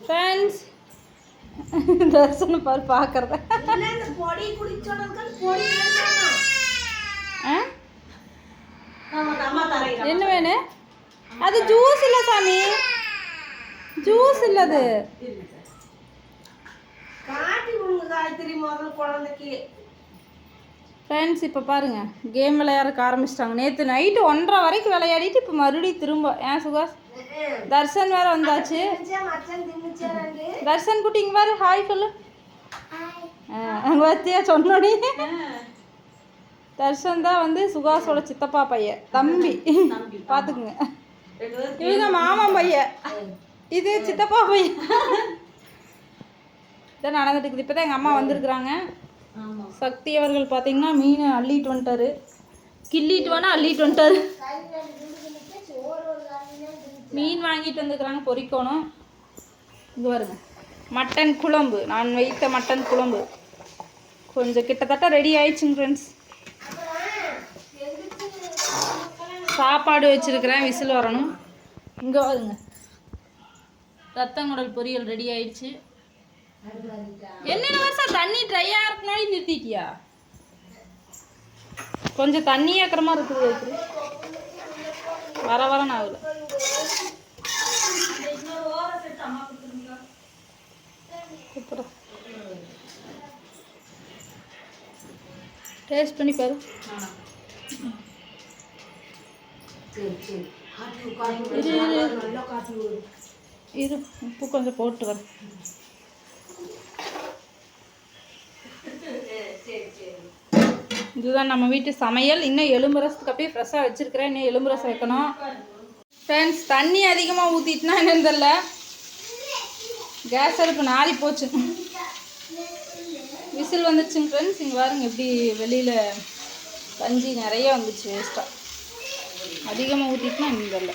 Friends தர்சனம் பாரு பார்க்குறத என்ன வேணும்? அது ஜூஸ் இல்லை சாமி, ஜூஸ் இல்லை அது. ஃப்ரெண்ட்ஸ் இப்போ பாருங்கள் கேம் விளையாடுறக்கு ஆரம்பிச்சிட்டாங்க. நேற்று நைட்டு 1:30 வரைக்கும் விளையாடிட்டு இப்போ மறுபடியும் திரும்ப ஏன் சுகாஷ் தர்ஷன் வேறு வந்தாச்சு. தர்ஷன் குட்டி இங்கே பாரு, ஹாய் சொல்லு. அங்கே வச்சியா சொன்னோடி. தர்ஷன் தான் வந்து சுகாஷோட சித்தப்பா பையன், தம்பி பார்த்துக்குங்க. இவங்க மாமா பையன், இது சித்தப்பா பையன். இதான் நடந்துட்டு இருக்குது. இப்போ தான் எங்கள் அம்மா வந்திருக்குறாங்க. சக்தி அவர்கள் பார்த்தீங்கன்னா மீன் அள்ளிட்டு வந்துட்டாரு, கிள்ளிட்டு வேணா அள்ளிட்டு வந்துட்டாரு. மீன் வாங்கிட்டு வந்துக்கிறாங்க, பொரிக்கணும். இங்கே வருங்க மட்டன் குழம்பு, நான் வைத்த மட்டன் குழம்பு கொஞ்சம் கிட்டத்தட்ட ரெடி ஆயிடுச்சுங்க ஃப்ரெண்ட்ஸ். சாப்பாடு வச்சுருக்கிறேன், விசில் வரணும். இங்கே வருங்க ரத்தங்குடல் பொரியல் ரெடி ஆயிடுச்சு. என்னென்ன வருஷம் தண்ணி ட்ரையாக இருக்கனால நிறுத்திட்டியா? கொஞ்சம் தண்ணி ஏக்கிற மாதிரி இருக்குது, வர வரன்னு ஆகல. டேஸ்ட் பண்ணி பாரு. இரு உப்பு கொஞ்சம் போட்டு வர. இதுதான் நம்ம வீட்டு சமையல். இன்னும் எலும்பு ரசத்துக்கு அப்படியே ஃப்ரெஷ்ஷாக வச்சுருக்கிறேன், இன்னும் எலும்பு ரசம் வைக்கணும். ஃப்ரெண்ட்ஸ் தண்ணி அதிகமாக ஊற்றிட்டுனா என்னன்னு தெரில, கேஸ் அடுப்பு நாரி போச்சு. விசில் வந்துடுச்சுங்க ஃப்ரெண்ட்ஸ். இங்கே பாருங்க எப்படி வெளியில் கஞ்சி நிறைய வந்துச்சு வேஸ்ட்டாக. அதிகமாக ஊற்றிட்டுனா இன்னும் தெரில.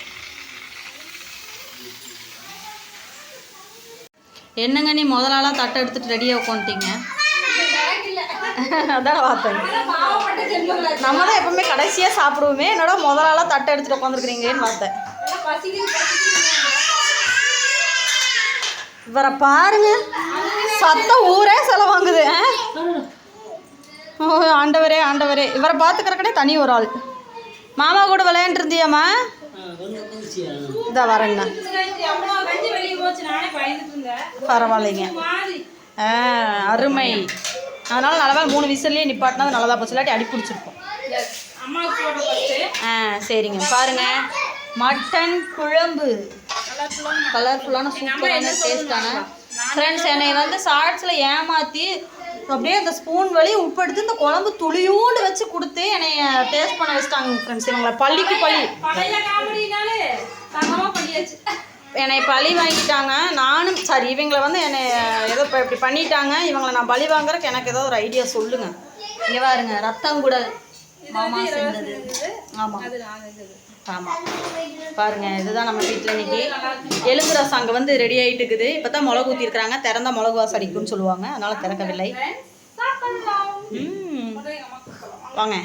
என்னங்க நீ முதலாளாக தட்டை எடுத்துகிட்டு ரெடியாக உட்காந்துட்டீங்க? அதான் பார்த்தேன், நம்ம தான் எப்பவுமே கடைசியாக சாப்பிடுவோமே, என்னோட முதலாளாக தட்டை எடுத்துகிட்டு உட்காந்துருக்குறீங்களேன்னு பார்த்தேன். இவரை பாருங்க, சத்தம் ஊரே செலவாங்குது. ஓ ஆண்டவரே ஆண்டவரே, இவரை பார்த்துக்கிறக்கனே தனி ஒரு ஆள். மாமா கூட விளையாண்டுருந்தியாம்மா? இதான் வரேங்கண்ணா, பரவாயில்லைங்க, அருமை. அதனால் நல்லவா 3 விசில்லையே நிப்பாட்டினா அது நல்லதாக போச்சு, இல்லாட்டி அடி பிடிச்சிருப்போம். சரிங்க. பாருங்கள் மட்டன் குழம்பு, கலர்ஃபுல்லான சூப்பரான டேஸ்டான. ஃப்ரெண்ட்ஸ் என்னை வந்து ஷார்ட்ஸில் ஏமாற்றி அப்படியே அந்த ஸ்பூன் வழி உப்பு எடுத்து இந்த குழம்பு துளியூண்டு வச்சு கொடுத்து என்னை டேஸ்ட் பண்ண வச்சுட்டாங்க ஃப்ரெண்ட்ஸ். இவங்களை பள்ளிக்கு பள்ளி என்னை பழி வாங்கிட்டாங்க. நானும் சரி இவங்களை வந்து என்னை ஏதோ இப்போ இப்படி பண்ணிட்டாங்க, இவங்களை நான் பழி வாங்குறதுக்கு எனக்கு ஏதோ ஒரு ஐடியா சொல்லுங்கள். இங்கே பாருங்க ரத்தங்குடல் மாமா செஞ்சது. ஆமாம் ஆமாம் பாருங்கள், இதுதான் நம்ம வீட்டில் இன்றைக்கி எலும்பு ரசம் அங்கே வந்து ரெடி ஆகிட்டு இருக்குது. இப்போ தான் மிளகு ஊற்றிருக்கிறாங்க, திறந்தா மிளகு வாசம் அடிக்கும்னு சொல்லுவாங்க, அதனால் திறக்கவில்லை. வாங்க.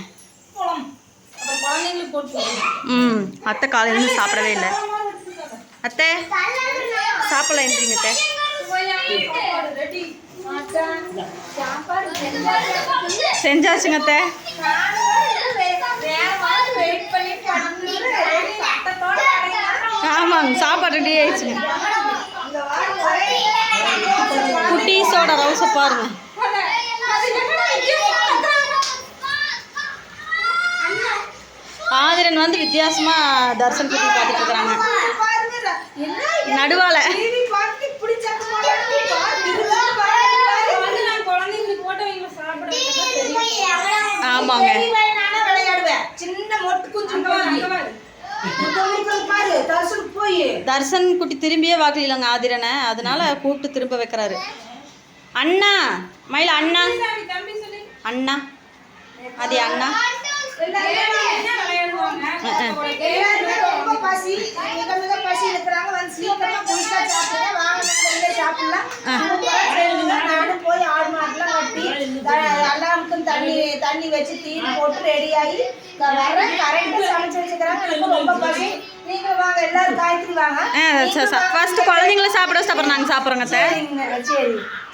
அத்தை காலையிலேருந்து சாப்பிடவே இல்லை. அத்தை சாப்பிடலாம் என்றீங்க அத்தை. செஞ்சாச்சுங்க அத்தை. ஆமாங்க சாப்பாடு ரெடி ஆயிடுச்சுங்க. குட்டீஸோட ரவுஸை பாருங்க. ஆதிரன் வந்து வித்தியாசமா தர்சன் குட்டி பார்த்துட்டு இருக்கிறாங்க நடுவால. ஆமாங்க தர்சன் குட்டி திரும்பியே வாக்கலிலங்க ஆதிரனை, அதனால கூப்பிட்டு திரும்ப வைக்கிறாரு. அண்ணா மயில அண்ணா அண்ணா அது அண்ணா தண்ணி வச்சு தீனி போட்டு ரெடி ஆகி வர கரெக்டாக சமைச்சு வச்சுக்கிறாங்க. எனக்கு ரொம்ப பசி. நீங்க வாங்க எல்லாரும் காய்கறி வாங்க. ஃபர்ஸ்ட் குழந்தைங்கள சாப்பிட வச்சு அப்புறம் நாங்கள் சாப்பிட்றோங்க சார்.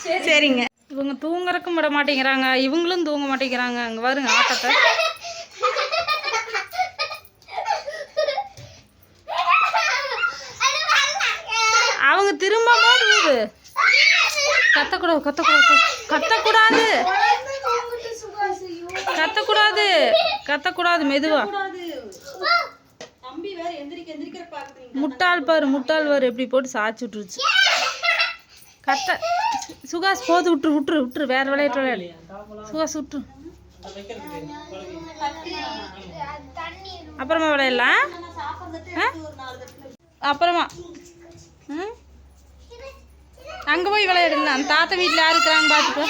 சரி சரிங்க. இவங்க தூங்குறக்கும் விட மாட்டேங்கிறாங்க, இவங்களும் தூங்க மாட்டேங்கிறாங்க. அங்கே பாருங்க ஆட்டத்தை. அவங்க திரும்ப போது கத்தக்கூடாது கத்தக்கூடாது கத்தக்கூடாது கத்தக்கூடாது கத்தக்கூடாது மெதுவா. தம்பி வேற எந்திரிக்கிற பாக்குறீங்க. முட்டாள் பாரு எப்படி போட்டு சாய்ச்சி விட்டுருச்சு. கத்த சுகாஸ் போது விட்டுரு வேற விளையாட்டு சுகாஸ் விட்டுரு. அப்புறமா விளையாடலாம். அப்புறமா அங்கே போய் விளையாடுங்க. அந்த தாத்தா வீட்டில் யார் இருக்கிறாங்க பார்த்துட்டு.